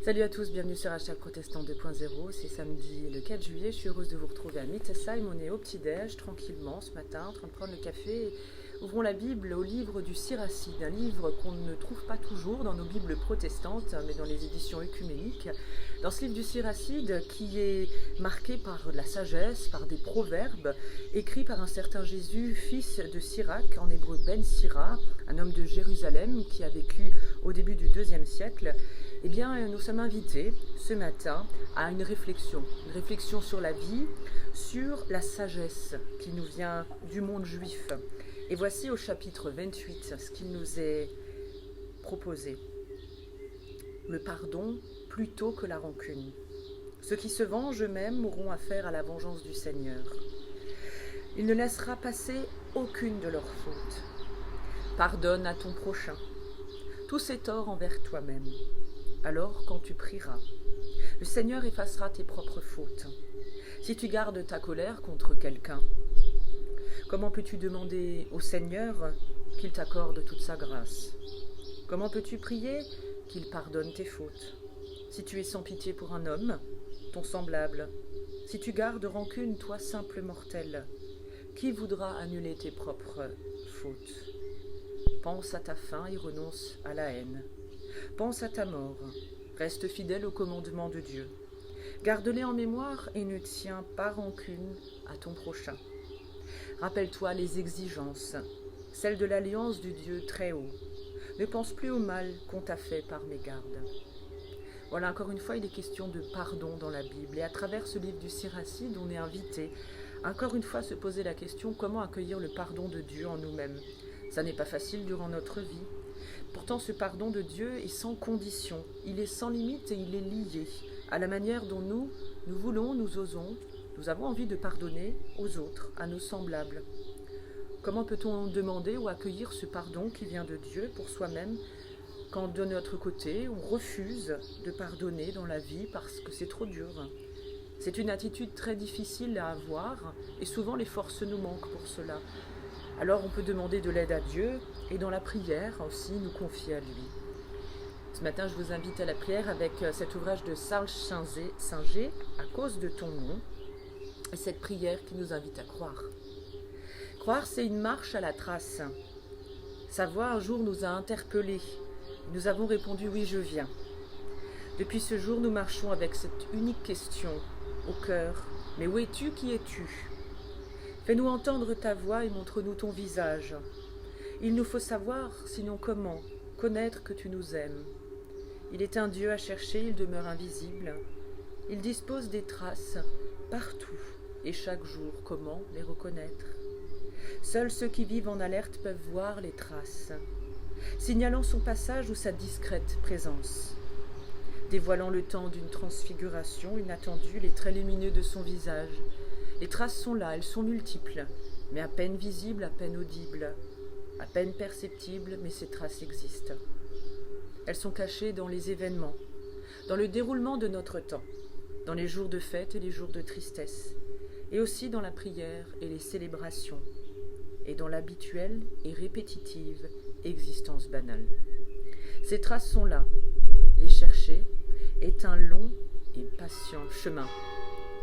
Salut à tous, bienvenue sur Hashtag Protestant 2.0, c'est samedi le 4 juillet, je suis heureuse de vous retrouver à Mittesheim, on est au petit-déj, tranquillement ce matin, en train de prendre le café. Ouvrons la Bible au livre du Siracide, un livre qu'on ne trouve pas toujours dans nos Bibles protestantes, mais dans les éditions œcuméniques. Dans ce livre du Siracide, qui est marqué par la sagesse, par des proverbes, écrits par un certain Jésus, fils de Sirac, en hébreu Ben Sira, un homme de Jérusalem qui a vécu au début du IIe siècle, eh bien, nous sommes invités ce matin à une réflexion sur la vie, sur la sagesse qui nous vient du monde juif. Et voici au chapitre 28 ce qu'il nous est proposé. Le pardon plutôt que la rancune. Ceux qui se vengent eux-mêmes auront affaire à la vengeance du Seigneur. Il ne laissera passer aucune de leurs fautes. Pardonne à ton prochain tous ses torts envers toi-même. Alors, quand tu prieras, le Seigneur effacera tes propres fautes. Si tu gardes ta colère contre quelqu'un, comment peux-tu demander au Seigneur qu'il t'accorde toute sa grâce? Comment peux-tu prier qu'il pardonne tes fautes? Si tu es sans pitié pour un homme, ton semblable, si tu gardes rancune, toi simple mortel, qui voudra annuler tes propres fautes? Pense à ta faim et renonce à la haine. Pense à ta mort, reste fidèle aux commandements de Dieu. Garde-les en mémoire et ne tiens pas rancune à ton prochain. Rappelle-toi les exigences, celles de l'alliance du Dieu très haut. Ne pense plus au mal qu'on t'a fait par mégarde. Voilà, encore une fois, il est question de pardon dans la Bible. Et à travers ce livre du Siracide, on est invité, encore une fois, à se poser la question comment accueillir le pardon de Dieu en nous-mêmes. Ça n'est pas facile durant notre vie. Pourtant, ce pardon de Dieu est sans condition, il est sans limite et il est lié à la manière dont nous voulons, nous osons, nous avons envie de pardonner aux autres, à nos semblables. Comment peut-on demander ou accueillir ce pardon qui vient de Dieu pour soi-même quand de notre côté, on refuse de pardonner dans la vie parce que c'est trop dur? C'est une attitude très difficile à avoir et souvent les forces nous manquent pour cela. Alors on peut demander de l'aide à Dieu et dans la prière aussi nous confier à lui. Ce matin, je vous invite à la prière avec cet ouvrage de Charles Singer, À cause de ton nom, et cette prière qui nous invite à croire. Croire, c'est une marche à la trace. Sa voix un jour nous a interpellés. Nous avons répondu « Oui, je viens ». Depuis ce jour, nous marchons avec cette unique question au cœur. Mais où es-tu? Qui es-tu? Fais-nous entendre ta voix et montre-nous ton visage. Il nous faut savoir, sinon comment, connaître que tu nous aimes. Il est un Dieu à chercher, il demeure invisible. Il dispose des traces partout et chaque jour, comment les reconnaître? Seuls ceux qui vivent en alerte peuvent voir les traces, signalant son passage ou sa discrète présence. Dévoilant le temps d'une transfiguration inattendue, les traits lumineux de son visage. Les traces sont là, elles sont multiples, mais à peine visibles, à peine audibles, à peine perceptibles, mais ces traces existent. Elles sont cachées dans les événements, dans le déroulement de notre temps, dans les jours de fête et les jours de tristesse, et aussi dans la prière et les célébrations, et dans l'habituelle et répétitive existence banale. Ces traces sont là. Les chercher est un long et patient chemin.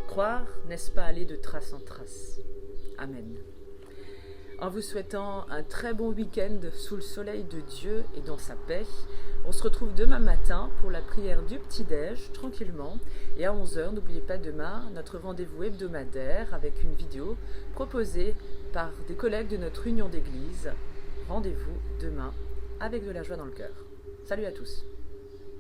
Croire, n'est-ce pas aller de trace en trace? Amen. En vous souhaitant un très bon week-end sous le soleil de Dieu et dans sa paix, on se retrouve demain matin pour la prière du petit-déj, tranquillement. Et à 11h, n'oubliez pas demain notre rendez-vous hebdomadaire avec une vidéo proposée par des collègues de notre union d'église. Rendez-vous demain avec de la joie dans le cœur. Salut à tous.